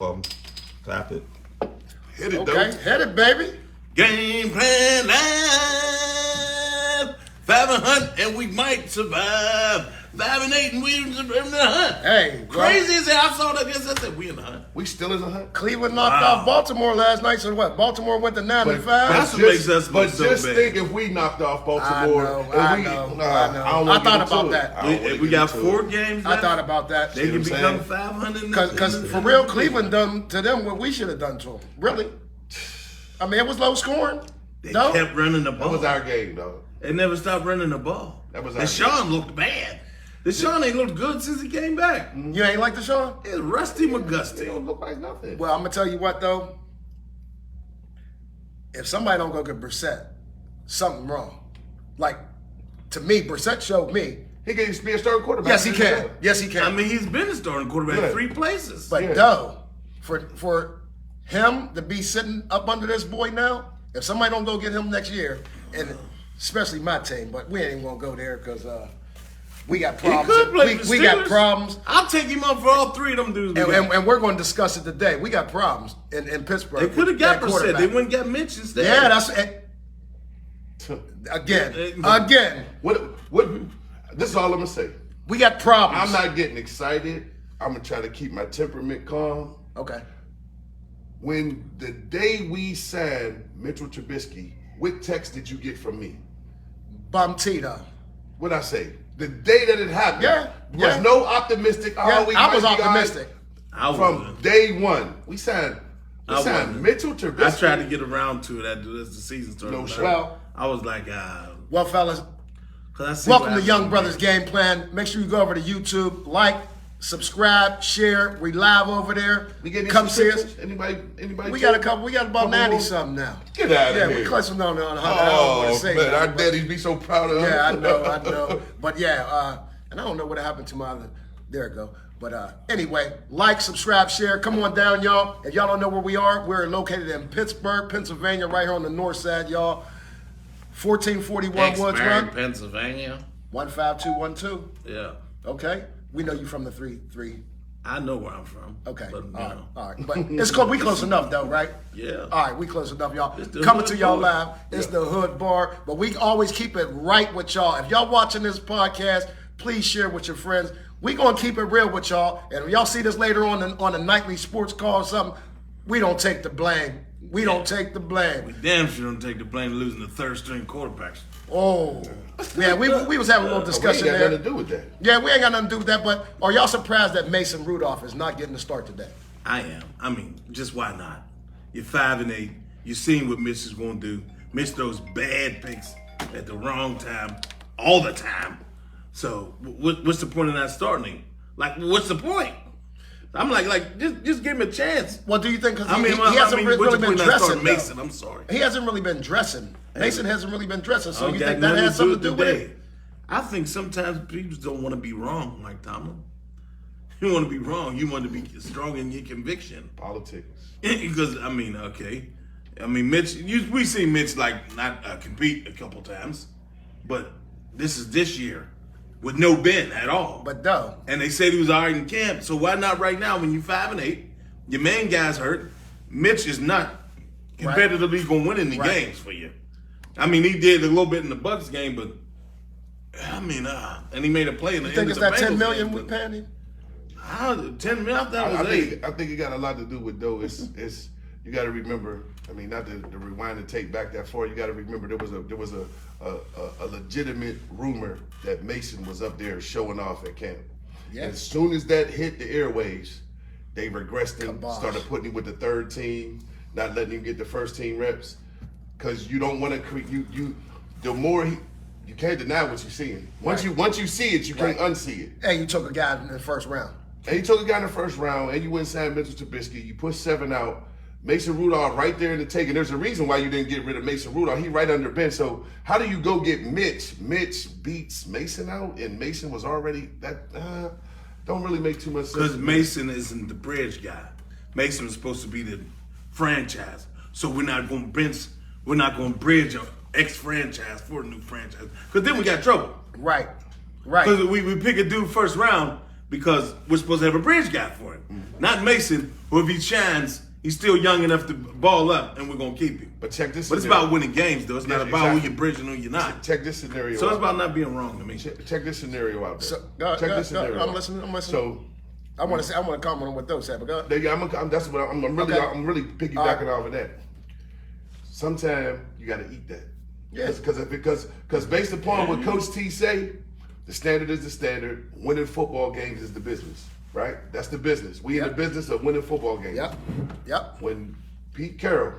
Clap it. Hit it, Okay, though. hit it, baby. Game plan live. 5-1 and we might survive. 5-8 and we in the hunt. Hey, bro. Crazy as hell. I saw that yesterday. I said we in the hunt. We still in the hunt. Cleveland knocked off Baltimore last night, so what? Baltimore went to 9-5. That's what makes us But look so just bad. think if we knocked off Baltimore. I know. I thought about that. We got 4 games I left. thought about that. They can See what I'm become saying? 500. Because for real, Cleveland done to them what we should have done to them. Really. I mean, it was low scoring. They No? kept running the That ball. was our game, though. They never stopped running the ball. That was our Deshaun looked bad. Deshaun ain't looked good since he came back. You ain't like Deshaun? It's Rusty They McGusty. don't look like nothing. Well, I'm going to tell you what, though. If somebody don't go get Brissett, something wrong. Like, to me, Brissett showed me. He can be a starting quarterback. Yes, he can. Yes, he can. I mean, he's been a starting quarterback Yeah. 3 places. But Yeah. though, for him to be sitting up under this boy now, if somebody don't go get him next year, and especially my team, but we ain't even gonna go there because we got he problems. could play for the We got Steelers. problems, I'll take him up for all 3 of them dudes. and we're going to discuss it today. We got problems in Pittsburgh. They could have got That Brissett. quarterback. They wouldn't get Mitch instead. Yeah, that's again. What? This is all I'm gonna say. We got problems. I'm not getting excited. I'm gonna try to keep my temperament calm. Okay. When the day we signed Mitchell Trubisky, what text did you get from me? Bum Tito. What'd I say? The day that it happened, Yeah, was yeah. no optimistic. Yeah, we I might was be all right. optimistic. I From wasn't. day one. We signed wasn't. Mitchell Trubisky. I tried to get around to it as the season started. No But shit. Well- I was like, Well, fellas, 'cause I see welcome what to Young happened. Brothers Game Plan. Make sure you go over to YouTube, like, subscribe, share. We live over there. We getting Come some see us. pictures? Anybody? We got a talk? couple. We got about Couple 90 more? something now. Get out of Yeah, here. we close on 100. I don't want Oh, to say man, our that, but- daddies be so proud of us. Yeah, I know. But yeah, and I don't know what happened to my other. There it go. But anyway, like, subscribe, share. Come on down, y'all. If y'all don't know where we are, we're located in Pittsburgh, Pennsylvania, right here on the north side, y'all. 1441 Woods Pittsburgh, Run, Pennsylvania. 15212. Yeah. Okay, we know you from the 3. I know where I'm from. Okay, But, you know. all right. But it's close. We close enough though, right? Yeah. All right, we close enough, y'all. It's the Coming Hood to y'all Bar. live. It's the Hood Bar, but we always keep it right with y'all. If y'all watching this podcast, please share with your friends. We gonna keep it real with y'all, and if y'all see this later on a nightly sports call or something, we don't take the blame. We don't take the blame. Damn sure don't take the blame for losing the 3rd string quarterbacks. Oh, yeah, we was having a little We ain't discussion got there. nothing to do with that. Yeah, we ain't got nothing to do with that. But are y'all surprised that Mason Rudolph is not getting the start today? I am. I mean, just why not? You're 5-8. You've seen what Mitch is going to do. Mitch throws bad picks at the wrong time, all the time. So what's the point of not starting him? Like, what's the point? I'm like, just give him a chance. Well, do you think? Because I mean, he hasn't what's really the been point of not dressing. starting though. Mason? I'm sorry. He hasn't really been dressing. Mason hasn't really been dressing. So I you got think that nothing has something to do with today. it? I think sometimes people don't want to be wrong, like Tomlin. You want to be wrong. You want to be strong in your conviction. Politics. Because, I mean, okay. I mean, Mitch, we see Mitch, like, not compete a couple times. But this is this year with no Ben at all. But though, And they said he was all right in camp. So why not right now when you're 5-8? Your main guy's hurt. Mitch is not competitively going to win any Right. games for you. I mean, he did a little bit in the Bucks game, but I mean, and he made a play in the you think end it's of the that 10 Bengals million game, we but- paying him? How 10 million? I thought it I was 8. think it got a lot to do with though. It's you got to remember. I mean, not to rewind and take back that far. You got to remember there was a legitimate rumor that Mason was up there showing off at camp. Yes. As soon as that hit the airwaves, they regressed him, Kibosh. started putting him with the 3rd team, not letting him get the 1st team reps, because you don't want to the more you can't deny what you're seeing. Once you see it, you can't Right. unsee it. Hey, you took a guy in the first round. And you took a guy in the 1st round, and you went and signed Mitchell Trubisky. You put 7 out. Mason Rudolph right there in the take. And there's a reason why you didn't get rid of Mason Rudolph. He right under Ben. So how do you go get Mitch? Mitch beats Mason out, and Mason was already that. Don't really make too much sense. Because Mason isn't the bridge guy. Mason is supposed to be the franchise. So we're not going to bridge an ex-franchise for a new franchise. Because then we got trouble. Right. Because we pick a dude 1st round, because we're supposed to have a bridge guy for him. Not Mason, who if he shines, he's still young enough to ball up, and we're going to keep him. But check this But it's scenario. about winning games, though. It's not about who you're bridging and who you're not. Check this scenario So it's out. about not being wrong to me. Check this scenario out there. So, check this scenario I'm out. listening. So, I want to comment on what those said. But go ahead. that's what I'm really, Okay. I'm really piggybacking off of that. Sometimes you got to eat that. Yeah. Because based upon what Coach T say, the standard is the standard. Winning football games is the business, right? That's the business. We in the business of winning football games. Yep. When Pete Carroll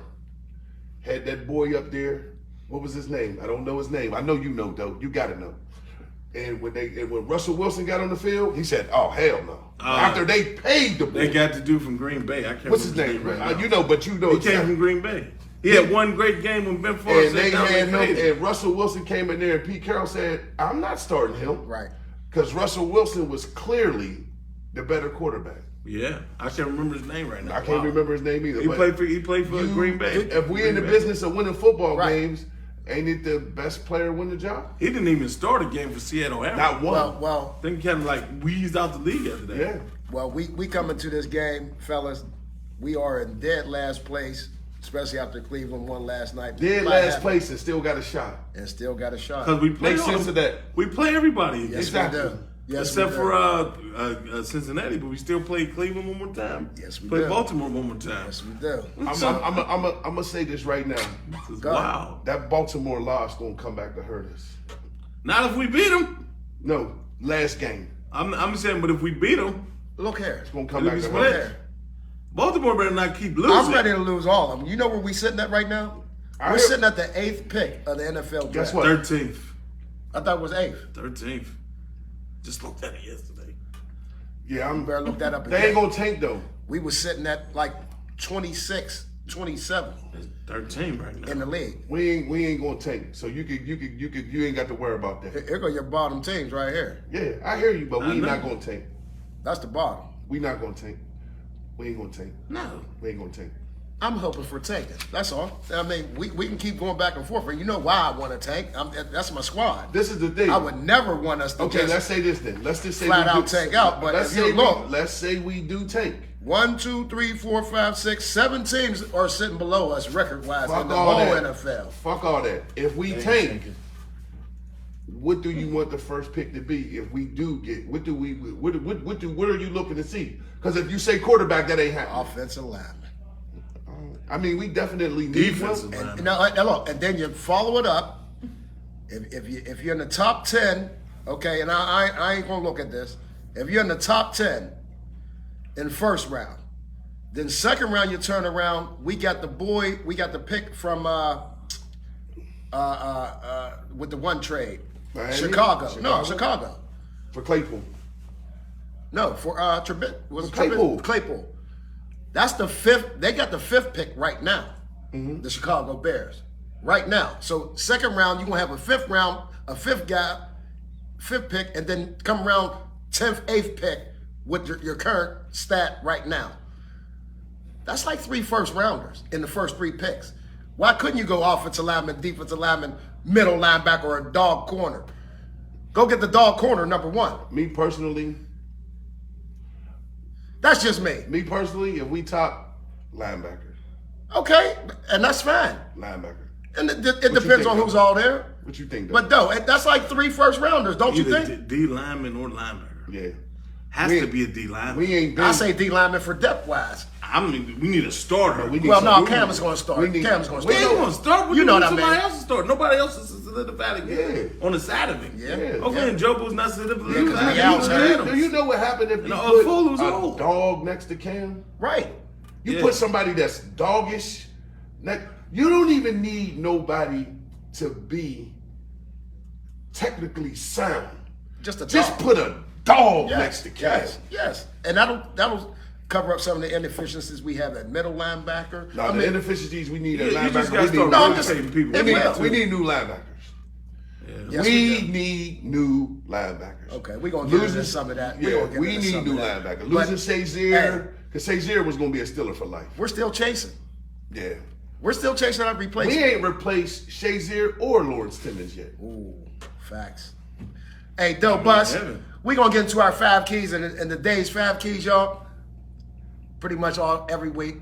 had that boy up there, what was his name? I don't know his name. I know you know, though. You got to know. And when Russell Wilson got on the field, he said, "Oh hell no!" After they paid the boy. They got the dude from Green Bay. I can't What's his remember name? right now. You know, but you know. He came from Green Bay. He had one great game when Ben Favre And they said, had him, and Russell Wilson came in there, and Pete Carroll said, "I'm not starting him." Right. Because Russell Wilson was clearly the better quarterback. Yeah, I can't remember his name right now. I can't remember his name either. He but played for Green Bay. If we're in the business of winning football games, ain't it the best player win the job? He didn't even start a game for Seattle. Not one. Well, I think he kind of like wheezed out the league after that. Yeah. Well, we come into this game, fellas. We are in dead last place, especially after Cleveland won last night. Dead last place and still got a shot. And still got a shot. Because we play Makes sense of that. We play everybody. Yes, Exactly. we do. Yes, Except we do. for Cincinnati, but we still play Cleveland one more time. Yes, we play do. Baltimore one more time. Yes, we do. I'm gonna say this right now. This is Go ahead. wow. That Baltimore loss gonna come back to hurt us. Not if we beat them. No, last game. I'm saying, but if we beat them, Look here. It's gonna come It'll back be to split. hurt us. Here. Baltimore better not keep losing. I'm ready to lose all of them. You know where we sitting at right now? We're sitting at the 8th pick of the NFL draft. Guess what? 13th. I thought it was 8th. 13th. Just looked at it yesterday. Yeah, You better look that up again. They ain't gonna tank though. We was sitting at like 26, 27 It's 13 right now. in the league. We ain't gonna tank. So you ain't got to worry about that. Here go your bottom teams right here. Yeah, I hear you, but we I know. not gonna tank. That's the bottom. We not gonna tank. We ain't gonna tank. No. We ain't gonna tank. I'm hoping for tanking. That's all. I mean, we can keep going back and forth. And you know why I want to tank. That's my squad. This is the thing. I would never want us to Okay, just let's say this then. Let's just say flat we out do, tank out. But let's if you say look, let's say we do tank. 1, 2, 3, 4, 5, 6, 7 teams are sitting below us record-wise in the all whole that. NFL. Fuck all that. If we tank, what do you want the first pick to be? If we do get, what are you looking to see? Because if you say quarterback, that ain't happening. Offensive lineman. I mean, we definitely need Defensive one. line. And look, and then you follow it up. If you're in the top 10, okay, and I ain't gonna look at this. If you're in the top 10 in first round, then second round you turn around. We got the pick from with the one trade, Miami? Chicago. No, Chicago. For Claypool. No, for was it Claypool. Claypool. That's the 5th. They got the 5th pick right now. The Chicago Bears. Right now. So second round, you're gonna have a 5th round, a 5th guy, 5th pick, and then come around 10th, 8th pick with your current stat right now. That's like 3 first rounders in the first 3 picks. Why couldn't you go offensive lineman, defensive lineman, middle linebacker, or a dog corner? Go get the dog corner, number 1. Me personally, That's just me. if we top linebacker. Okay, and that's fine. Linebacker. And it you depends think, on though? who's all there. What you think, though? But no, that's like 3 first rounders, don't you Either think? D lineman or linebacker. Yeah. Has We to ain't- be a D lineman. We ain't been. I say D lineman for depth wise. I mean, we need a starter. We need Well, some no, movement. Cam is going to start. We need- Cam's going to We start. ain't gonna start. You know what I somebody mean. else to start. Nobody else is solidified again on the side of it. Yeah. Okay, and Jobu's not solidified. because Yeah, we out there. Do you know what happened if you And put Full was a old. dog next to Cam? Right. You Yeah. put somebody that's doggish. You don't even need nobody to be technically sound. Just a Just dog. put a dog Yes, next to Cam. Yes. And that'll cover up some of the inefficiencies we have at middle linebacker. Now, the inefficiencies we need at You just linebacker, gotta we start need, No, I'm just- rotating people. it will. we need new linebackers. Yes, we do. need new linebackers. Okay, we're going to get into some of that. We're Yeah, gonna get we into some need new of that. linebackers. But, Losing Shazier, because Shazier was going to be a Steeler for life. we're still chasing. Yeah. We're still chasing our We replacement. ain't replaced Shazier or Lawrence Timmons yet. Ooh, facts. Hey, Doe Bus, heaven. we're going to get into our 5 keys and the day's 5 keys, y'all. Pretty much every week.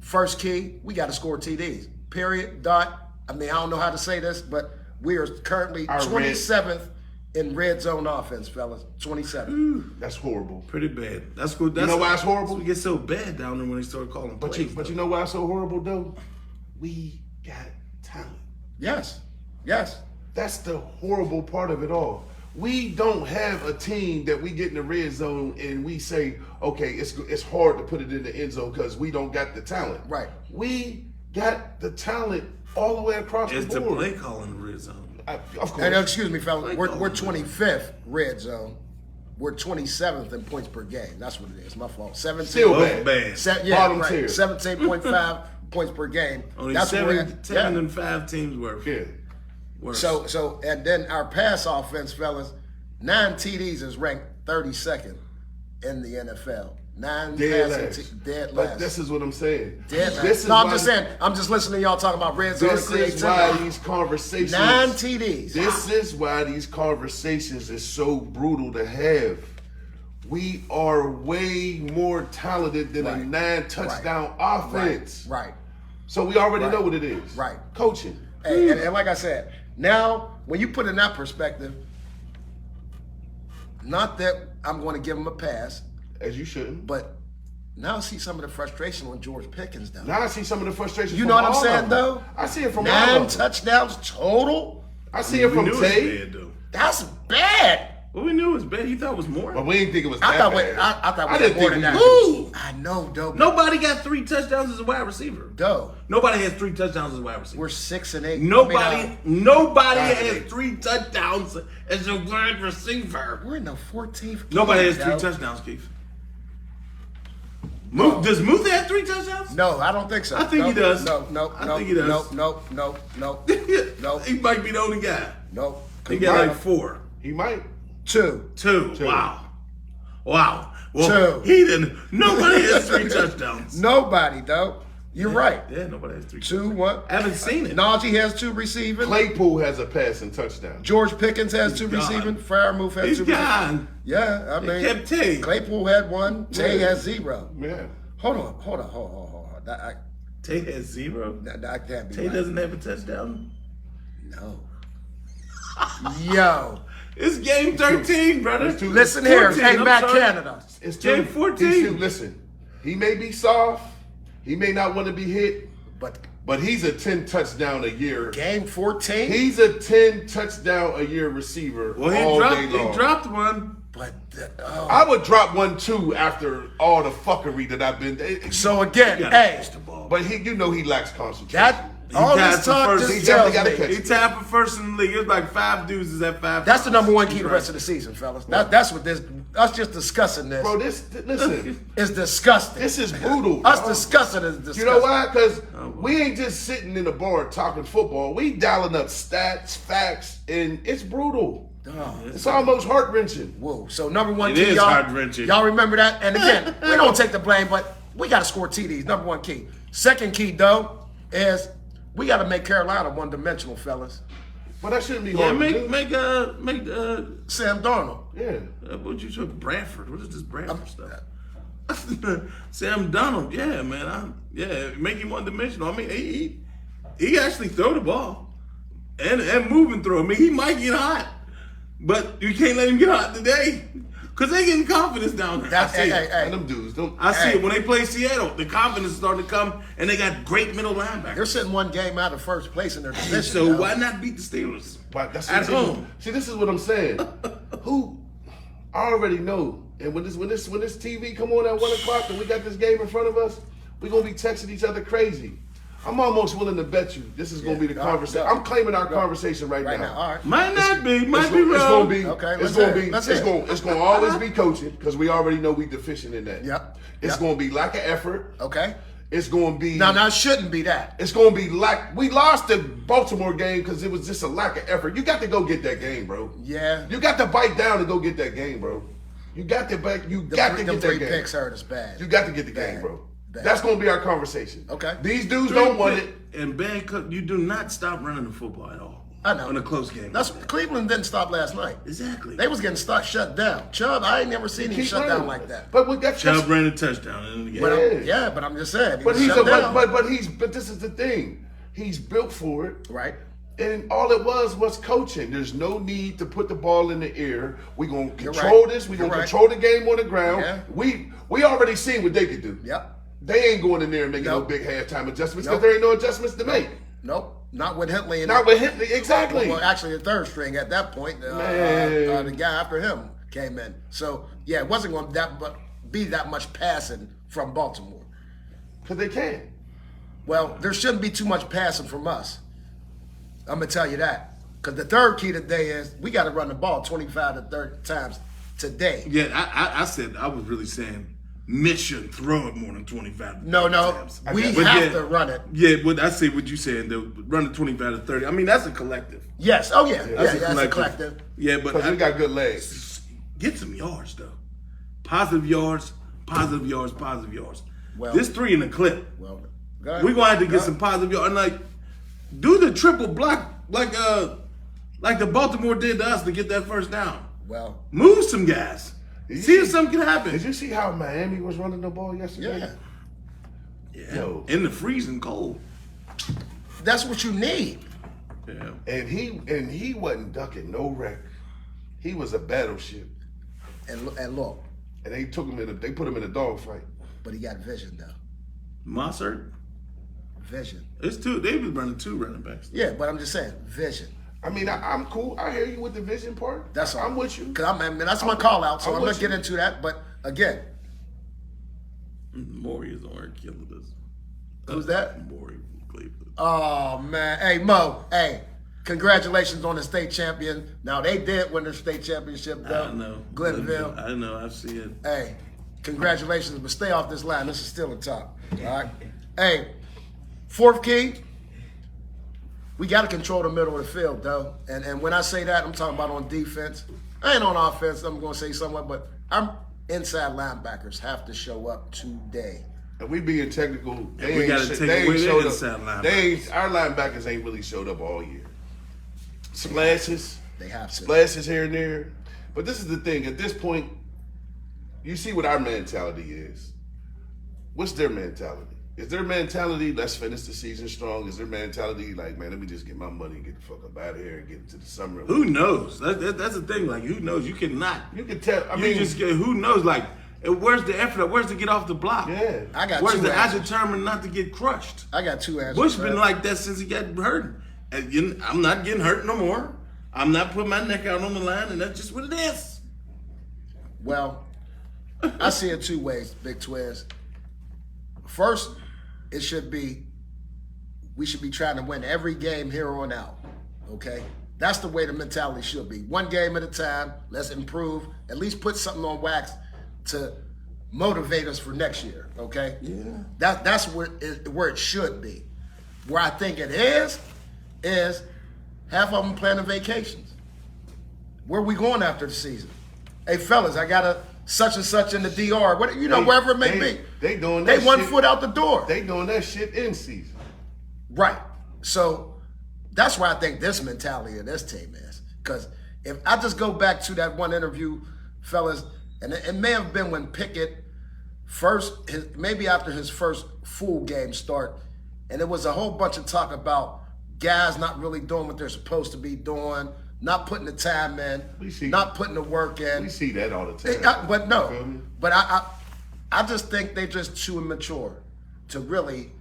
First key, we got to score TDs. Period, dot. I mean, I don't know how to say this, but we are currently 27th in red zone offense, fellas. 27. That's horrible. Pretty bad. That's good. That's, You know why it's horrible? It gets so bad down there when they start calling plays. But you know why it's so horrible, though? We got talent. Yes. Yes. That's the horrible part of it all. We don't have a team that we get in the red zone and we say, okay, it's hard to put it in the end zone because we don't got the talent. Right. We got the talent all the way across It's the the board. play calling the red zone. Of course. And excuse me, fellas. We're Like, 25th red zone. We're 27th in points per game. That's what it is. My fault. 17. Still Both bad. bad. Yeah, Bottom tier. right. 17.5 points per game. Only That's where we're seven, at. 7 Yeah. and 5 teams worth. Yeah. Worse. So, and then our pass offense, fellas, 9 TDs is ranked 32nd in the NFL. 9 Dead passing last. dead But last. this is what I'm saying. Dead This last. is No, I'm why- just saying. I'm just listening to y'all talking about red zone and This is why creativity. these conversations. 9 TDs. This is why these conversations is so brutal to have. We are way more talented than a Right. 9 touchdown offense. Right. So we already Right. know what it is. Right. Coaching. Hey, and like I said, now when you put it in that perspective, not that I'm going to give him a pass, As you shouldn't. but now I see some of the frustration on George Pickens, though. Now I see some of the frustration. You from know what I'm all saying, of them. though? I see it from all 9 of them. touchdowns total. I see it we from knew it Tay. was bad, though. That's bad. Well, we knew it was bad. You thought it was more? But we didn't think it was I that thought bad. I thought we didn't had more think than we that. was- Ooh! I know, Doe. Nobody got 3 touchdowns as a wide receiver. Doe. Nobody has 3 touchdowns as a wide receiver. We're 6 and 8. Nobody I mean, God, has 3 touchdowns as a wide receiver. we're in the 14th. Nobody game, has 3 Doe. touchdowns, Keith. Does Muth have 3 touchdowns? No, I don't think so. I think he does. No, I think he does. No. He might be the only guy. No. He got like 4. He might. 2. 2. Two. Wow. Well, 2. he didn't. Nobody has 3 touchdowns. Nobody, though. You're right. Yeah, nobody has 3. 2, what? I haven't seen it. Najee has 2 receiving. Claypool has a passing touchdown. George Pickens has 2 gone. receiving. Fairmouth has He's 2 receiving. gone. Yeah, I mean, kept Tay. Claypool had 1. Tay Yeah. has 0. Yeah. Hold on. Tay has 0. That can't be Tay right. doesn't have a touchdown. No. Yo. It's game 13, brother. It's 2. Listen here. 14, Hey, I'm Matt sorry. Canada. It's Game 2. 14. He's 2. Listen, he may be soft. He may not want to be hit, but he's a 10 touchdown a year. Game 14? He's a 10 touchdown a year receiver Well, all day he long. dropped one. But, I would drop 1 too after all the fuckery that I've been. so again, You gotta hey, catch the ball. But he lacks concentration. that all tied this for talk first. just He tells definitely me gotta He tied for first in the league. It was like 5 dudes is at 5. that's the number 1 key He's the right. rest of the season, fellas. That's what this. Us just discussing this Bro, listen, is disgusting. this is brutal. Us dog. discussing is disgusting. You know why? Because we ain't just sitting in the bar talking football. We dialing up stats, facts, and it's brutal. It's almost heart wrenching. Whoa. So number 1 It key, is y'all. heart-wrenching. Y'all remember that? And again, we don't take the blame, but we got to score TDs. Number 1 key. Second key, though, is we got to make Carolina one-dimensional, fellas. But that shouldn't be Yeah, hard. to do. make Sam Darnold. Yeah. what you took Bradford? What is this Bradford stuff? Sam Donald, yeah, man. Make him one dimensional. I mean, he actually throw the ball and move and throw. I mean, he might get hot, but you can't let him get hot today because they getting confidence down there. That's, I see it. And them dudes don't. I see it when they play Seattle. The confidence is starting to come, and they got great middle They're linebackers. sitting 1 game out of first place in their division. So though. why not beat the Steelers But that's at home? See, this is what I'm saying. Who? I already know. And when this TV come on at 1 o'clock and we got this game in front of us, we're gonna be texting each other crazy. I'm almost willing to bet you this is gonna be the conversation. I'm claiming our conversation right now. All right. Might not be. Might It's be gonna wrong. be. Okay, It's let's gonna hear be. it. Let's It's hear it. gonna always be coaching because we already know we deficient in that. Yep. It's Yep. gonna be lack of effort. Okay. It's gonna be. Now it shouldn't be that. It's gonna be lack. We lost the Baltimore game because it was just a lack of effort. You got to go get that game, bro. Yeah. You got to bite down and go get that game, bro. You got to back. You got to Them get that 3 game. picks hurt us bad. You got to get the game, Bad. bro. Bad. That's gonna be our conversation. Okay. These dudes don't want it. And Ben Cook, you do not stop running the football at all. I know. in a close game. That's Cleveland didn't stop last night. Exactly. They was getting shut down. Chubb, I ain't never seen him shut down like that. But with that, Chubb ran a touchdown in the game. But I'm just saying. but was he's shut down. but this is the thing. He's built for it. Right. And all it was coaching. There's no need to put the ball in the air. We're gonna control this. We're gonna control the game on the ground. Yeah. We already seen what they could do. Yep. They ain't going in there and making no big halftime adjustments because Nope. there ain't no adjustments to make. Nope. Not with Hitley. Not with Hitley, exactly. Well, actually, the third string at that point. The guy after him came in. So yeah, it wasn't going to be that much passing from Baltimore. Because they can. Well, there shouldn't be too much passing from us. I'm going to tell you that. Because the third key today is we got to run the ball 25 to 30 times today. Yeah, I said, I was really saying Mitch shouldn't throw it more than 25 No, times. we have to run it. Yeah, but I say what you saying, run it 25 to 30. I mean, that's a collective. Yes. Oh, yeah. That's That's a collective. Yeah, but Because we got good legs. get some yards, though. Positive yards, positive yards, positive yards. Well, this 3 in the clip. Well, We're going to have to get some positive yards. And, like, do the triple block like the Baltimore did to us to get that first down. Well, move some guys. See if something can happen. Did you see how Miami was running the ball yesterday? Yeah. Yo. In the freezing cold. that's what you need. Yeah. And he wasn't ducking no wreck. He was a battleship. And look, And they put him in a dogfight. but he got vision though. Mossert? Vision. It's two. They was running 2 running backs. Yeah, but I'm just saying, vision. I mean, I'm cool. I hear you with the vision part. That's all. I'm with you. Cause that's my call out. So I'm with gonna get you. into that. But again, Warriors aren't killing us. who's that? Warriors from Cleveland. Oh man, hey Mo, hey, congratulations on the state champion. Now they did win the state championship though. I know. Glenville. I know. I see it. Hey, congratulations, but stay off this line. This is still the top. All right. Hey, fourth key. We got to control the middle of the field, though. And when I say that, I'm talking about on defense. I ain't on offense. I'm going to say somewhat, but our inside linebackers have to show up today. And we being technical, we they gotta ain't, take they away ain't their showed inside up. linebackers. Our linebackers ain't really showed up all year. Splashes. They have to. Splashes here and there. But this is the thing. At this point, you see what our mentality is. What's their mentality? Is their mentality, let's finish the season strong? Is their mentality like, man, let me just get my money and get the fuck up out of here and get into the summer? Who knows? That's the thing. Like, who knows? You cannot. You can tell. I You mean, just get. Who knows? Like, where's the effort? Where's the get off the block? yeah. I got Where's two the I answers. determined not to get crushed? I got two answers. Bush for been that. like that since he got hurt. And I'm not getting hurt no more. I'm not putting my neck out on the line, and that's just what it is. Well, I see it 2 ways, Big Twiz. First, it should be, we should be trying to win every game here on out, okay? That's the way the mentality should be. 1 game at a time, let's improve, at least put something on wax to motivate us for next year, okay? Yeah. That's where it should be. Where I think it is half of them planning vacations. Where we going after the season? Hey, fellas, I got a such and such in the DR, wherever it may be. They doing that They 1 shit. foot out the door. They doing that shit in season. Right. So that's where I think this mentality of this team is. Because if I just go back to that one interview, fellas, and it may have been when Pickett maybe after his first full game start, and it was a whole bunch of talk about guys not really doing what they're supposed to be doing, not putting the time in, not putting the work in. We see that all the time. But You feel no, me? but I just think they're just too immature to really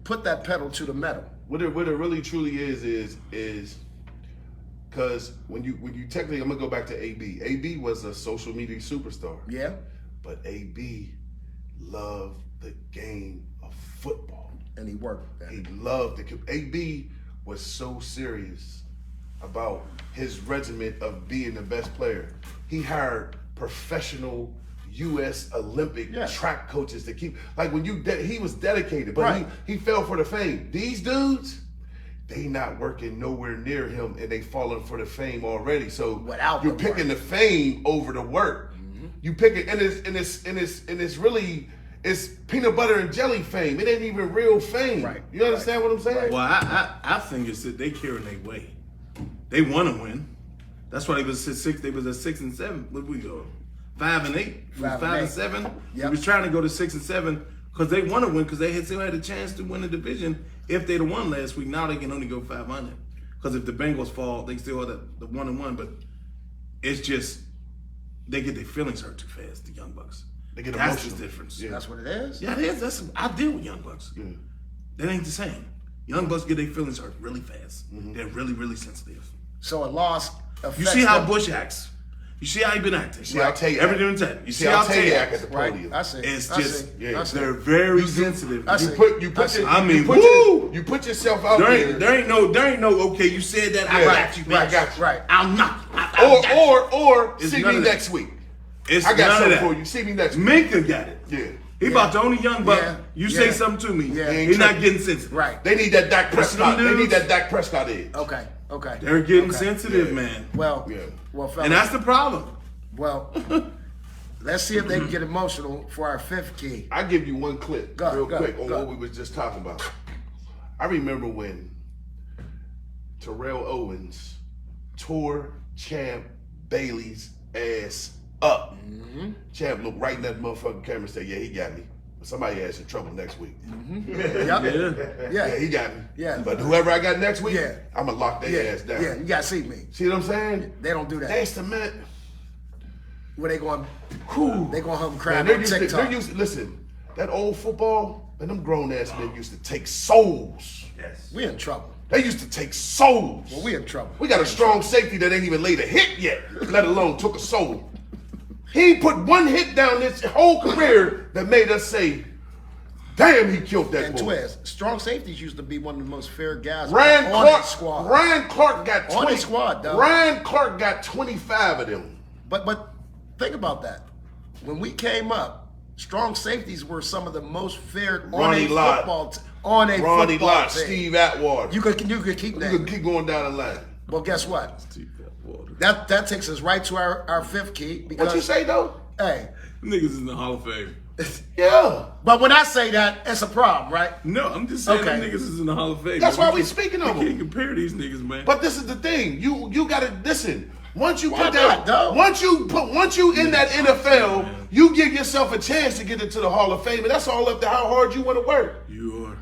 put that pedal to the metal. What it really truly is because when you technically, I'm gonna go back to AB. AB was a social media superstar. Yeah. But AB loved the game of football. And he worked. He loved it. AB was so serious about his regiment of being the best player. He hired professional U.S. Olympic track coaches to keep, like when he was dedicated, but Right. he fell for the fame. These dudes, they not working nowhere near him, and they falling for the fame already. So Without you're the picking work. the fame over the work. You pick it, and it's really it's peanut butter and jelly fame. It ain't even real fame. Right. You understand what I'm saying? Well, I think it's that they carrying their way. They want to win. That's why they was at 6. They was at 6 and 7. What we go? 5 and 8. 5 and 7. Yep. He was trying to go to 6 and 7 because they want to win because they still had a chance to win the division if they'd have won last week. Now they can only go 500 because if the Bengals fall, they still have the 1-1. But it's just they get their feelings hurt too fast. The Young Bucks. They get That's emotional. the difference. That's what it is. Yeah, it is. I deal with Young Bucks. Yeah. That ain't the same. Young Bucks get their feelings hurt really fast. They're really, really sensitive. So a loss You affects see how them. Bush acts. You see how he been acting. See how Tay Everything act. in time. You See see how how Tay Tay act acts. at the Right. podium. I see. It's I just see. yeah, I see. they're very sensitive. I see. You put you put yourself out there. There ain't no. Okay, you said that. I Yeah. got you, bitch. I got you. Right. I'll knock. I got you. Or It's see none me of that. next week. It's I got none of something that. for you. See me next week. Minka got it. Yeah. He about the only young buck. Yeah. You Yeah. say something to me. Yeah. He's not getting sensitive. Right. They need that Dak Prescott. them They need dudes- that Dak Prescott edge. Okay. Okay. They're getting Okay. sensitive, Yeah. man. Well. Yeah. Well, fellas, And that's the problem. well. Let's see if they can get emotional for our 5th key. I give you one clip real quick on go. what we was just talking about. I remember when Terrell Owens tore Champ Bailey's ass up. Champ looked right in that motherfucking camera and said, "Yeah, he got me. Somebody has in trouble next week. Yep. Yeah. Yeah. Yeah, he got me. Yeah. But whoever I got next week, Yeah. I'm gonna lock their ass down. Yeah. You gotta see me. See what I'm saying? They don't do that. That's the man. Where they going? Whew. They going home Man, crying they're on used to, TikTok. they're used to, listen, that old football, man, them grown ass men used to take souls. Yes. We in trouble. They used to take souls. Well, we in trouble. We got a strong safety that ain't even laid a hit yet, let alone took a soul. He put one hit down this whole career that made us say, damn, he killed that And boy. Twiz, strong safeties used to be one of the most fair guys Ryan on Clark, the squad. Ryan Clark got 20. On the squad, though. Ryan Clark got 25 of them. But think about that. When we came up, strong safeties were some of the most feared on Ronnie a Lott. football on a Ronnie football Lott, team. Steve Atwater. You could keep You that. could keep going down the line. Well, guess what? That takes us right to our 5th key because What you say though? hey. Niggas in the Hall of Fame. Yeah. But when I say that, it's a problem, right? No, I'm just saying Okay. them niggas is in the Hall of Fame. That's man. why we speaking of You can't them. compare these niggas, man. But this is the thing. You gotta listen. Once you Why put not, that, though? once you in that NFL, you give yourself a chance to get into the Hall of Fame, and that's all up to how hard you want to work. You are.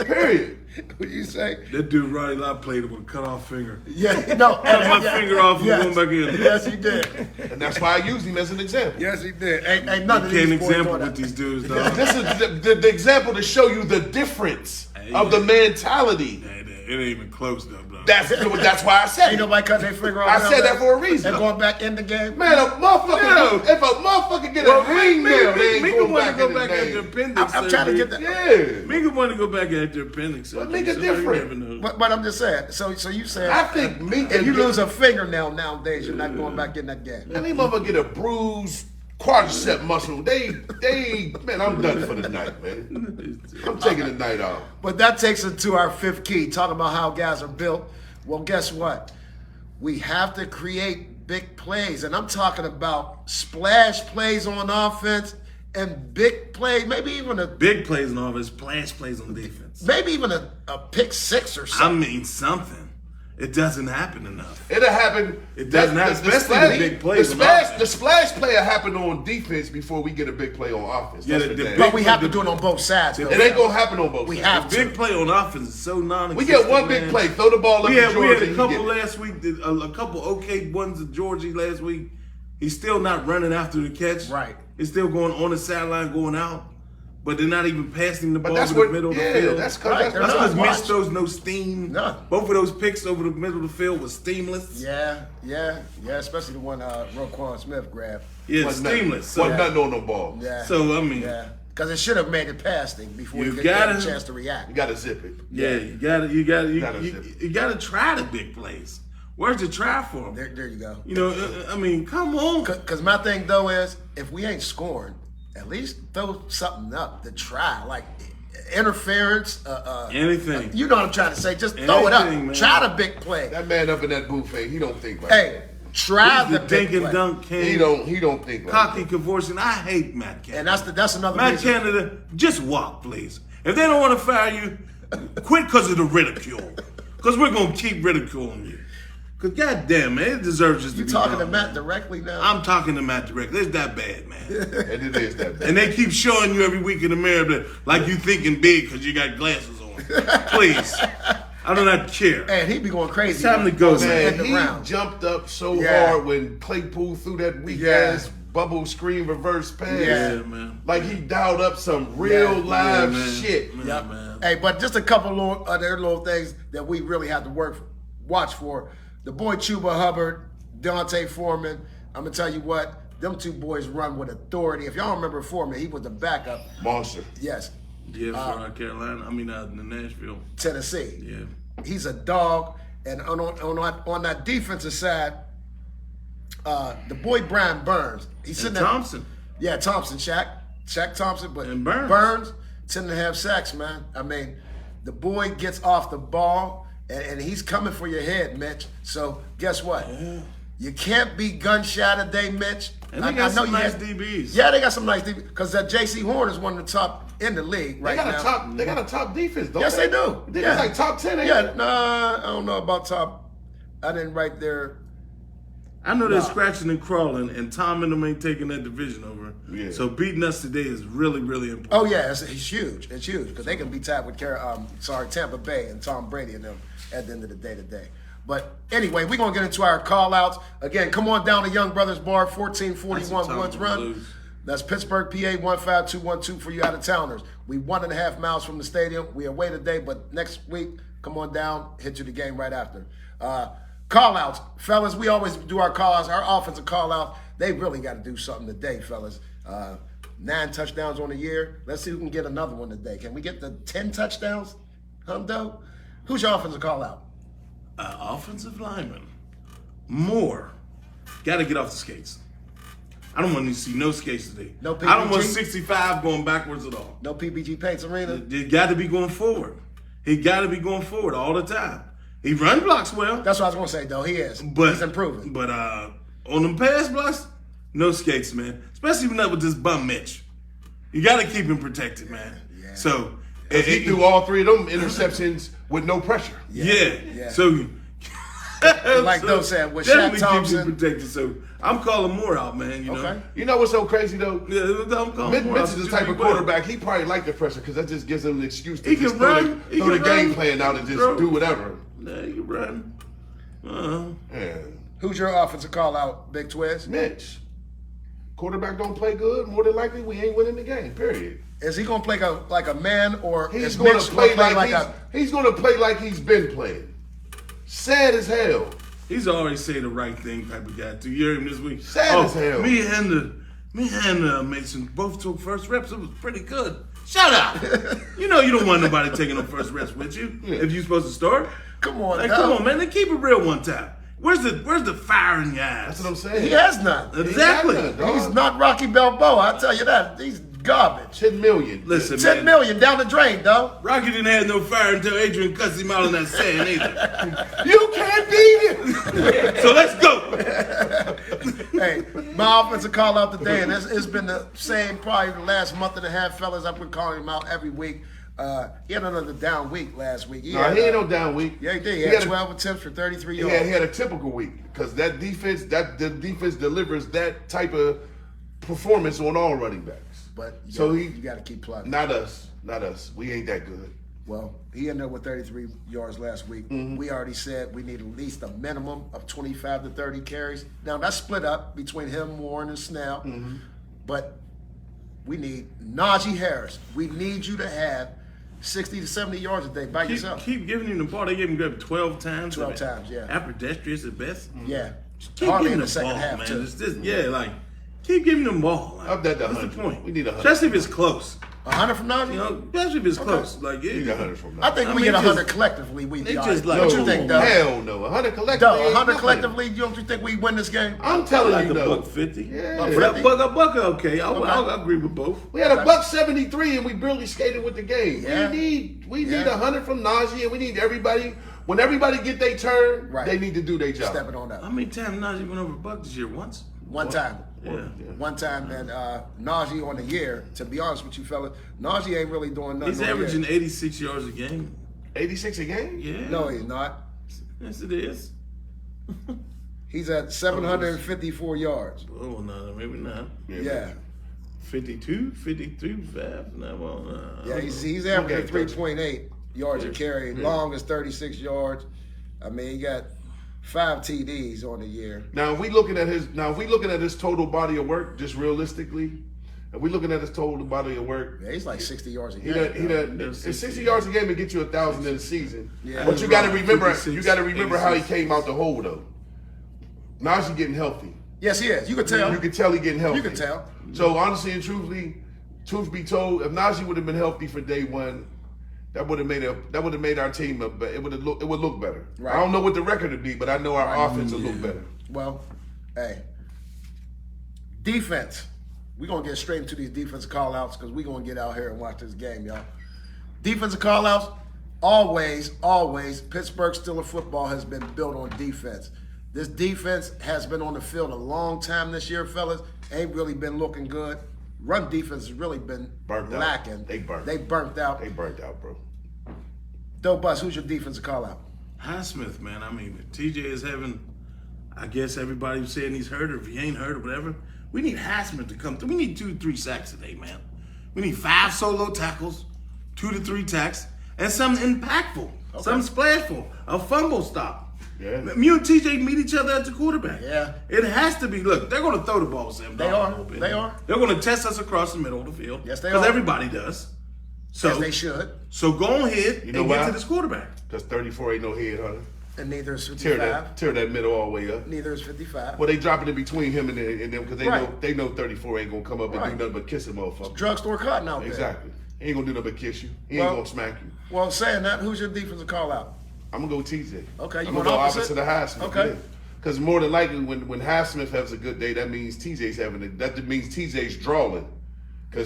Period. What you say? That dude Ronnie Lott played with a cut off finger. Yeah, no. Cut my finger off and yes. going back in. Yes, he did. And that's why I use him as an example. Yes, he did. Ain't none of You these can't boys example doing with that. these dudes, dog. This is the example to show you the difference of the mentality. It ain't even close, though, bro. That's why I said Ain't it. nobody cutting their finger off. I now, said that man. for a reason. And going back in the game. Man, if a motherfucker get a ring nail, they ain't Minka going wanted back to in go the back after game. appendix I'm trying to surgery. get that. Yeah. Minka wanted to go back after appendix surgery. But Minka so you different. never know. But I'm just saying. So you said I think Minka if you get- lose a fingernail nowadays, you're not going back in that game. Man, these motherfuckers get a bruised quadricep muscle. Man, I'm done for the night, man. I'm taking the night off. But that takes us to our 5th key, talking about how guys are built. Well, guess what? We have to create big plays. And I'm talking about splash plays on offense and big plays, maybe even a Big plays on offense, splash plays on defense. maybe even a pick 6 or I something. mean something. It doesn't happen enough. It'll happen. It doesn't happen, especially the big plays The on splash, offense. the splash play will happen on defense before we get a big play on offense. Yeah, That's the for damn. big- But we have to do it on both sides. Though. It ain't gonna happen on both. We sides. have The to. big play on offense is so non-existent. We get one big man. play. Throw the ball up We to had Georgia. a he couple get it. last week, a couple okay ones to Georgie last week. He's still not running after the catch. Right. He's still going on the sideline, going out. But they're not even passing the But ball that's over what. the middle of the Yeah, field. that's Right, because they're That's not. because Mitch Watch. throws no steam. None. Both of those picks over the middle of the field was steamless. Yeah, especially the one Roquan Smith grabbed. Yeah, Wasn't steamless. Wasn't So, nothing on no ball. Yeah. so I mean, Yeah. Because it should have made it past him before You he got a gotta- chance to react. You gotta zip it. yeah, you gotta try the big plays. Where's the try for them? There you go. You know, I mean, come on. Because my thing, though, is if we ain't scoring, at least throw something up to try. Like interference. Anything. You know what I'm trying to say. Just throw it up. Anything, man. Try the big play. That man up in that buffet, he don't think like Hey, try He's the the big dink and play. dunk that. king. He don't think like Cocky that. convortion. I hate Matt Canada. And that's another Matt reason. Canada, just walk, please. If they don't want to fire you, quit because of the ridicule. Because we're going to keep ridiculing you. Because goddamn, man, it deserves just to You be talking gone, to Matt man. directly now? I'm talking to Matt directly. It's that bad, man. And it is that bad. And they keep showing you every week in the mirror that, like you thinking big because you got glasses on. Please. I do not care. And he be going crazy. It's time to go, Man, the he round. jumped up so Yeah. hard when Claypool threw that weak Yeah. ass bubble screen reverse pass. Yeah. Yeah, man. Like he dialed up some real Yeah. live Yeah, man. shit. Yeah, Yep. man. Hey, but just a couple little other little things that we really have to watch for. The boy Chuba Hubbard, Dante Foreman. I'm gonna tell you what, them two boys run with authority. If y'all remember Foreman, he was the backup. Monster. Yes, Yeah, for Carolina. I mean, in Nashville. Tennessee. Yeah. He's a dog. And on that defensive side, the boy Brian Burns. He's sitting And there. Thompson. Yeah, Thompson, Shaq Thompson, but And Burns. Burns, 10.5 sacks, man. I mean, the boy gets off the ball, and he's coming for your head, Mitch. So guess what? Yeah. You can't be gunshot today, Mitch. And they got some you nice had- DBs. Yeah, they got some nice DBs because that J.C. Horn is one of the top in the league right They got now. they got a top defense, don't Yes, they do. They Yeah. like top 10, ain't Yeah, they? nah, I don't know about top. I didn't write their. I know they're scratching and crawling, and Tom and them ain't taking that division over. Yeah. So beating us today is really, really important. Oh yeah, it's huge. It's huge because they can be tied with Tampa Bay and Tom Brady and them at the end of the day today. But anyway, we're gonna get into our call outs. Again, come on down to Young Brothers Bar, 1441 That's Woods a Run. Blues. That's Pittsburgh, PA 15212 for you out of towners. We 1.5 miles from the stadium. We away today, but next week, come on down, hit you the game right after. Call outs. Fellas, we always do our call outs, our offensive call outs. They really got to do something today, fellas. 9 touchdowns on the year. Let's see who can get another one today. Can we get the 10 touchdowns? Hundo? Who's your offensive call out? Offensive lineman. Moore. Got to get off the skates. I don't want to see no skates today. No I don't want PPG? 65 going backwards at all. No PBG Paints Arena? They got to be going forward. He got to be going forward all the time. He run blocks well. That's what I was going to say, though. He is. But He's improving. But on them pass blocks, no skates, man. Especially not with this bum Mitch. You got to keep him protected, man. Yeah. So He threw all 3 of them interceptions with no pressure. yeah. So Like Doe said, with Shaq definitely keep Thompson. him protected. So I'm calling Moore out, man. You know. Okay. You know what's so crazy though? Yeah, I'm calling Moore Mitch out. is the Just type be of well. quarterback. He probably like the pressure because that just gives him an excuse to He just can throw run. He throw the can game run. plan out and just Throw. do whatever. Yeah, he can run. Yeah. Who's your offensive call out, Big Twiz? Mitch, quarterback don't play good. More than likely, we ain't winning the game. Period. Is he going to play like a man, or He's is going Mitch to play gonna like he's going to play like he's been playing. Sad as hell. He's always say the right thing type of guy too. You heard him this week. Sad as hell. Me and Mason both took first reps. It was pretty good. Shut up. You know you don't want nobody taking no first reps with you if you're supposed to start. Come on, Like, dog. come on, man. They keep it real one time. Where's the fire in your eyes? That's what I'm saying. He has none. Exactly. He got none, dog. He's not Rocky Balboa. I tell you that. He's garbage. 10 million. Listen, 10 man. million down the drain, dog. Rocky didn't have no fire until Adrian cussed him out on that sand either. You can't beat him. So let's go. Hey, my offensive call out today, and it's been the same probably the last month and a half, fellas. I've been calling him out every week. He had another down week last week. Nah, he ain't no down week. Yeah, he did. He He had had a- 12 attempts for 33 He yards. had a typical week because the defense delivers that type of performance on all running backs. But So you got to keep plugging. Not us. We ain't that good. Well, he ended up with 33 yards last week. We already said we need at least a minimum of 25 to 30 carries. Now, that's split up between him, Warren, and Snell. But we need Najee Harris. We need you to have 60 to 70 yards a day by yourself. Keep giving him the ball. They gave him grab 12 times. 12 times, yeah. Ambidextrous at best. Yeah. Keep Hardly giving in the the second ball, half, man. too. Keep giving them ball. Like, Up that to what's the 100. point? We need 100. Especially if it's close. 100 from Najee? You know, especially if it's close. Like, yeah. We need 100 from I now. think I we mean, get 100 just- collectively. We they be all just right. like- What you think, Doug? Hell no. 100 collectively. Doug, ain't 100 nothing. collectively, don't you think we win this game? I'm telling like you, a though. buck 50. Yeah. Buck That 50? buck, okay. I'll agree with both. We had a buck 73 and we barely skated with the game. Yeah. We need Yeah. 100 from Najee and we need everybody. When everybody get their turn, Right. they need to do their job. Stepping on How up. many times Najee went over a buck this year? Once? One time. Yeah. One time, and Najee on the year, to be honest with you fellas, Najee ain't really doing nothing. He's on the averaging year. 86 yards a game. 86 a game? Yeah. No, he's not. Yes, it is. He's at 754 yards. Oh, no, maybe not. Yeah. 52, 53, 5. No, well, Yeah, he's averaging Okay, 3.8 yards a carry. Long is 36 yards. I mean, he got 5 TDs on the year. Now, if we looking at his total body of work, just realistically, if we looking at his total body of work, Yeah, he's like 60 yards a he game. done 60 yards a game to get you 1,000 in a season. Yeah. But you got to remember, 56, how he came out the hole though. Najee getting healthy. Yes, he is. You can tell. You can tell he getting healthy. You can tell. So honestly and truthfully, truth be told, if Najee would have been healthy for day one, that would have made our team it would look better. Right. I don't know what the record would be, but I know our offense would look better. Well, hey, defense. We're going to get straight into these defensive call-outs because we're going to get out here and watch this game, y'all. Defensive call-outs, always, Pittsburgh Steelers football has been built on defense. This defense has been on the field a long time this year, fellas. Ain't really been looking good. Run defense has really been lacking. They burnt out. They burnt out, bro. Doe Bus, who's your defensive call-out? Highsmith, man. I mean, TJ is having, I guess everybody was saying he's hurt, or if he ain't hurt or whatever. We need Highsmith to come through. We need 2 to 3 sacks today, man. We need 5 solo tackles, 2 to 3 tacks, and something impactful, something splashful, a fumble stop. Yeah. Me and TJ meet each other at the quarterback. Yeah. It has to be. Look, they're going to throw the ball, Sam. They are. They are. They're going to test us across the middle of the field. Yes, they Because are. everybody does. So As they should. So go ahead You know and why? get to this quarterback. Because 34 ain't no head, huh? And neither is 55. Tear that middle all the way up. Neither is 55. Well, they dropping it between him and them because Right. they know 34 ain't gonna come up and Right. do nothing but kiss a motherfucker. Drugstore cotton out there. Exactly. He ain't gonna do nothing but kiss you. He Well- ain't gonna smack you. Well, saying that, who's your defensive call-out? I'm gonna go TJ. Okay, you I'm going gonna go opposite? opposite of Highsmith. Okay. Because more than likely, when Highsmith has a good day, that means TJ's having it. That means TJ's drawing.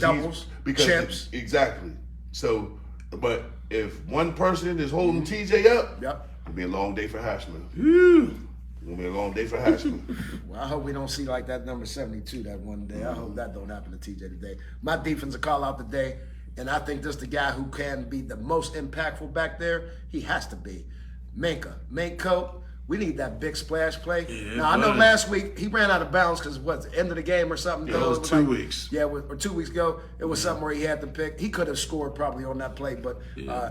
Doubles, chips. Exactly. So, but if one person is holding TJ up, Yep. it'll be a long day for Highsmith. Whew. It'll be a long day for Highsmith. Well, I hope we don't see like that number 72 that one day. I hope that don't happen to TJ today. My defensive call-out today, and I think this is the guy who can be the most impactful back there. He has to be. Minko, we need that big splash play. Yeah, now, I know buddy. last week he ran out of bounds because what's the end of the game or something? Yeah, it was 2 weeks. Yeah, or 2 weeks ago. It was something where he had to pick. He could have scored probably on that play. But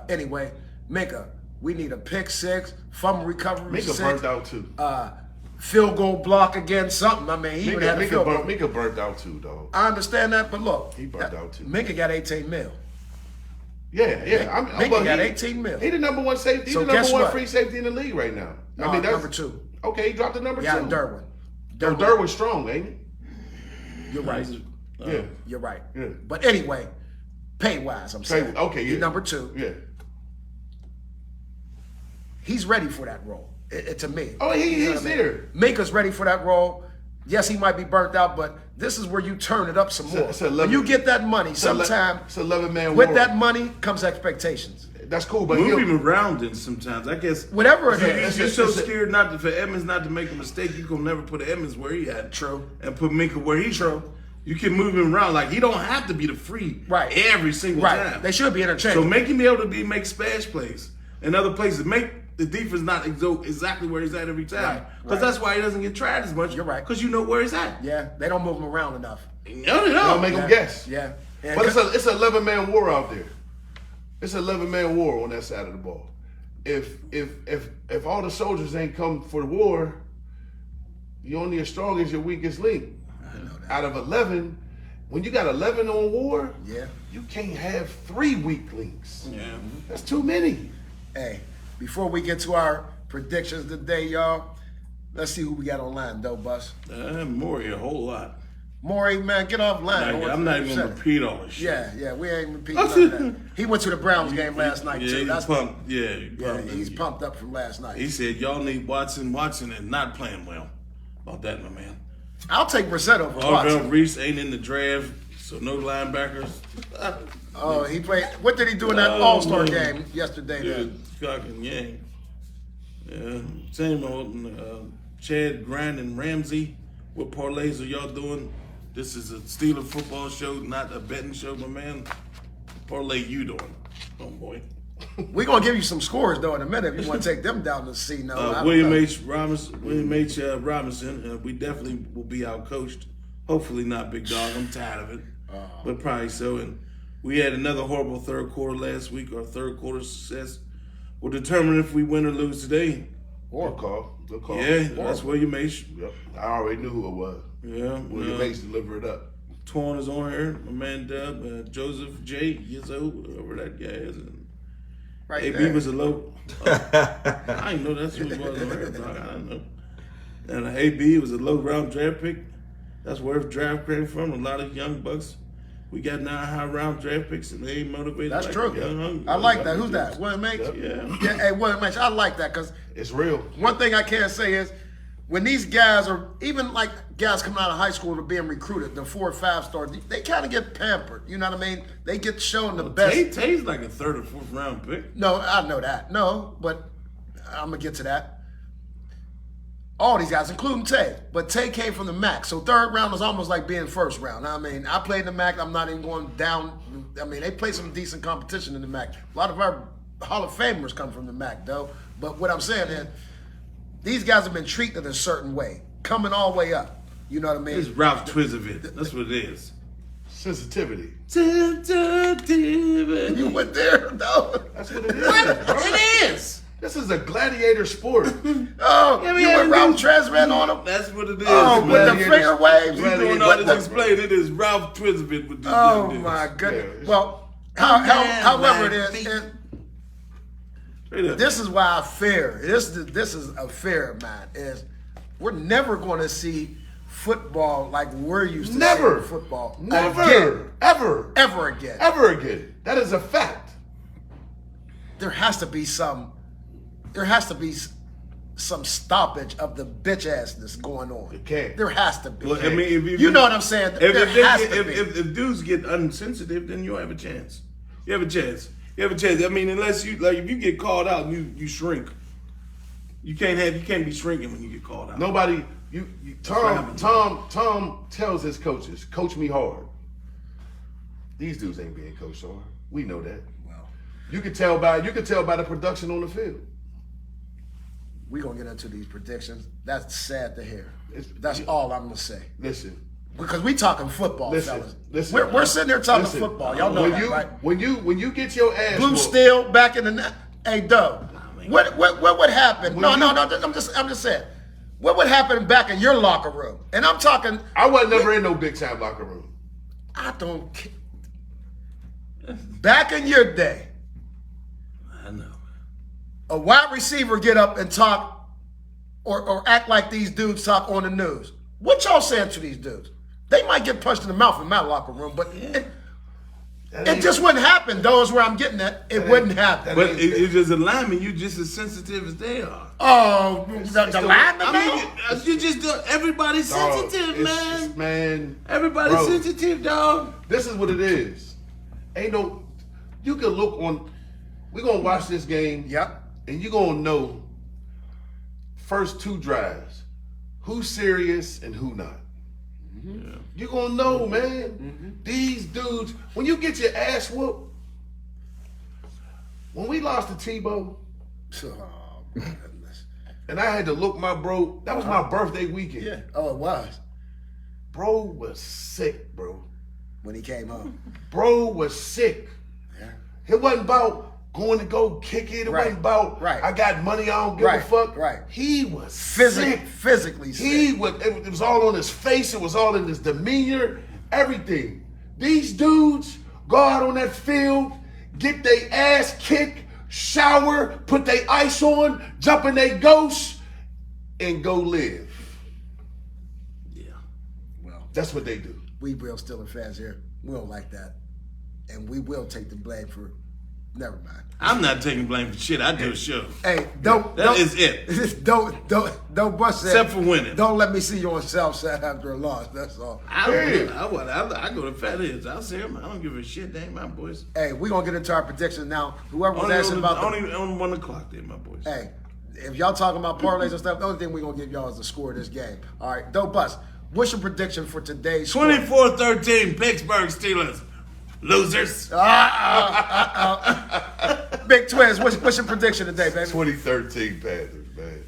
anyway, Minka, we need a pick 6, fumble recovery Minka 6. burnt out too. Field goal block again, something. I mean, he even had a field goal. Minka burnt out too, dog. I understand that, but look. He burnt out too. Minka got 18 mil. Yeah. Minka got 18 mil. He the number one safety. So He's the number guess one what? free safety in the league right now. No, that's number 2. Okay, he dropped the number 2. Yeah, Derwin. Derwin's strong, ain't he? You're right. Yeah. You're right. Yeah. But anyway, pay-wise, I'm saying. Okay, yeah. He's number 2. Yeah. He's ready for that role, to me. Oh, You know he's what I mean? there. Minka's ready for that role. Yes, he might be burnt out, but this is where you turn it up some more. it's a When you get that money, It's sometime a 11-man with war. that money comes expectations. That's cool, but Move him around then sometimes. I guess Whatever it is. you're so scared for Edmonds not to make a mistake, you can never put Edmonds where he at. True. And put Minka where he's at. You can move him around. Like, he don't have to be the free every single time. They should be interchangeable. So make him be able to make splash plays and other places. Make the defense not exactly where he's at every time. Because that's why he doesn't get tried as much. You're right. Because you know where he's at. Yeah, they don't move him around enough. No, they Don't don't. make him guess. Yeah. But it's an 11-man war out there. It's an 11-man war on that side of the ball. If all the soldiers ain't come for the war, you're only as strong as your weakest link. I know that. Out of 11, when you got 11 on war, Yeah. you can't have 3 weak links. Yeah. That's too many. Hey, before we get to our predictions today, y'all, let's see who we got online, Doe Bus. Maury a whole lot. Maury, man, get off line. I'm not even going to repeat all this shit. Yeah, we ain't repeating none of that. He went to the Browns game last night, Yeah, too. he's That's pumped. Yeah, he's pumped up from last night. He said, y'all need Watson and not playing well. About that, my man. I'll take Brissett over Arvell Watson. Reese ain't in the draft, so no linebackers. Oh, he played. What did he do in that All-Star game yesterday? Yeah, Then? cock and yang. Yeah, same old Chad, Grant, and Ramsey. What parlays are y'all doing? This is a Steeler football show, not a betting show, my man. Parlay you doing, homeboy. We're gonna give you some scores though in a minute if you want to take them down to C. No, William H. Robinson. We definitely will be outcoached. Hopefully not, big dog. I'm tired of it, but probably so. And we had another horrible third quarter last week. Our third quarter success will determine if we win or lose today. Good call. Good call. Yeah, that's William H. Yep. I already knew who it was. Yeah, William H. deliver it up. Torn is on here. My man Dub, Joseph J. Yizzo, whoever that guy is. Right AB there. was a low. I didn't know that's who it was on here, dog. I didn't know. And AB was a low round draft pick. That's where the draft came from. A lot of young bucks. We got 9 high round draft picks, and they ain't motivated. That's like true. young I like that. Who's that? William H. Yeah. Yeah. Hey, William H. I like that because It's real. one thing I can say is when these guys are even like guys coming out of high school and are being recruited, the 4 or 5 stars, they kind of get pampered. You know what I mean? They get shown the best. Tay's like a 3rd or 4th round pick. No, I know that. No, but I'm gonna get to that. All these guys, including Tay, but Tay came from the MAC, so 3rd round is almost like being 1st round. I mean, I played in the MAC. I'm not even going down. I mean, they play some decent competition in the MAC. A lot of our Hall of Famers come from the MAC, though. But what I'm saying is, these guys have been treated a certain way, coming all the way up. You know what I mean? It's Ralph Twizovic. That's what it is. Sensitivity. Sensitivity. You went there, though. That's what it is. It is. This is a gladiator sport. Oh, you went Ralph Tresvant on him? That's what it is. Oh, man. with the finger waves? He's doing all this explain. It is Ralph Twizovic with these Oh, young dudes. my goodness. Yeah. Well, however it is, this is why I fear. This is a fear of mine. Is we're never going to see football like we're used to Never. seeing football. Never. Again. Ever. Ever again. Ever again. That is a fact. There has to be some. There has to be some stoppage of the bitch assness going on. It can't. There has to be. Well, I mean, if you know what I'm saying? There has to be. If dudes get unsensitive, then you'll have a chance. You have a chance. You have a chance. I mean, unless you if you get called out and you shrink. You can't be shrinking when you get called out. Nobody. Tom tells his coaches, coach me hard. These dudes ain't being coached hard. We know that. Well, You can tell by the production on the field. we're gonna get into these predictions. That's sad to hear. It's- That's all I'm gonna say. Listen. Because we talking football, Listen, fellas. listen. We're sitting here talking Listen. football. Y'all know when that, you, right? When you get your ass Blue whooped, Steel back in the hey Doe. What would happen? No. I'm just saying. What would happen back in your locker room? And I'm talking. I wasn't never in no big time locker room. I don't care. Back in your day, I know. a wide receiver get up and talk or act like these dudes talk on the news. What y'all saying to these dudes? They might get punched in the mouth in my locker room, but it just wouldn't happen. Though is where I'm getting at. It wouldn't happen. But if it's a lineman, you're just as sensitive as they are. Oh, the lineman I now? mean, you just everybody's Dog, sensitive, it's- man. Everybody's Bro. sensitive, dog. This is what it is. Ain't no. You can look on. We're gonna watch this game. Yep. And you're gonna know. First 2 drives, who's serious and who not. Yeah. You're gonna know, man. These dudes, when you get your ass whooped, when we lost to Tebow, Oh, goodness. and I had to look my bro, that was my birthday weekend. Yeah. Oh, it was Bro was sick, bro. when he came home. Bro was sick. Yeah. It wasn't about going to go kick it. It Right. wasn't about Right. I got money, I don't give Right. a fuck. Right. He was sick. Physically sick. It was all on his face. It was all in his demeanor. Everything. These dudes go out on that field, get their ass kicked, shower, put their ice on, jump in their ghost, and go live. Yeah. Well, That's what they do. we real Steelers fans here. We don't like that, and we will take the blame for. Never mind. I'm not taking blame for shit. I do a show. Hey, don't. That is it. Don't bust that. Except for winning. Don't let me see you on Southside after a loss. That's all. I go to Fat Heads. I'll see them. I don't give a shit. They ain't my boys. Hey, we're gonna get into our predictions now. Whoever was Only asking about the, only on 1 o'clock, they my boys. hey, if y'all talking about parlays and stuff, the only thing we're gonna give y'all is the score of this game. All right, Doe Bus. What's your prediction for today's score? 24-13, Pittsburgh Steelers. Losers. Big Twiz, what's your prediction today, baby? 2013 Panthers, man.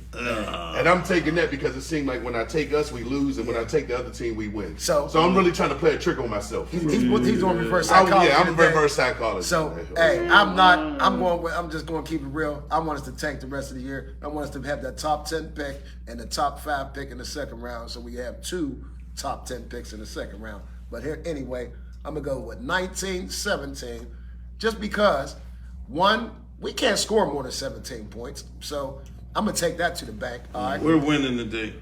And I'm taking that because it seemed like when I take us, we lose, and when I take the other team, we win. So I'm really trying to play a trick on myself. He's doing reverse psychology. I'm today. reverse psychology. So hey, I'm just going to keep it real. I want us to tank the rest of the year. I want us to have that top 10 pick and the top 5 pick in the second round, so we have 2 top 10 picks in the second round. But here anyway, I'm gonna go with 19-17, just because one, we can't score more than 17 points. So I'm gonna take that to the bank. All right. We're winning today.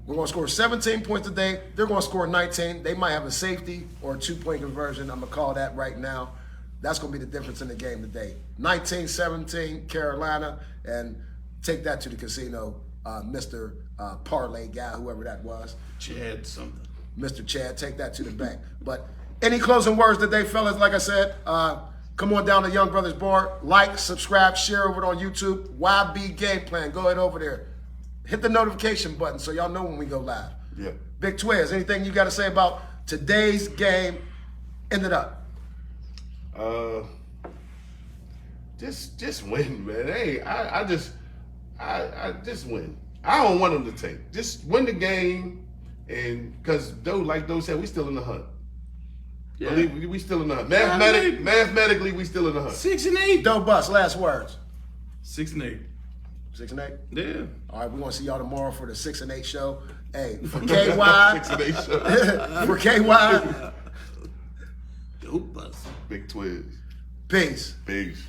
We're going to score 17 points today. They're going to score 19. They might have a safety or a 2-point conversion. I'm going to call that right now. That's going to be the difference in the game today. 19-17, Carolina, and take that to the casino, Mr. Parlay guy, whoever that was. Chad something. Mr. Chad, take that to the bank. But any closing words today, fellas? Like I said, come on down to Young Brothers Bar. Like, subscribe, share over it on YouTube. YB Gameplan. Go ahead over there. Hit the notification button so y'all know when we go live. Yeah. Big Twiz, anything you got to say about today's game ended up? Just win, man. Hey, I just win. I don't want them to take. Just win the game, and because like Doe said, we still in the hunt. Yeah. We still in the hunt. Mathematically, we still in the hunt. 6 and 8. Doe Bus, last words. 6 and 8. 6 and 8. Yeah. All right, we're gonna see y'all tomorrow for the 6 and 8 show. Hey, for KY, 6 and 8 show. for KY, Doe Bus. Big Twiz. peace. Peace.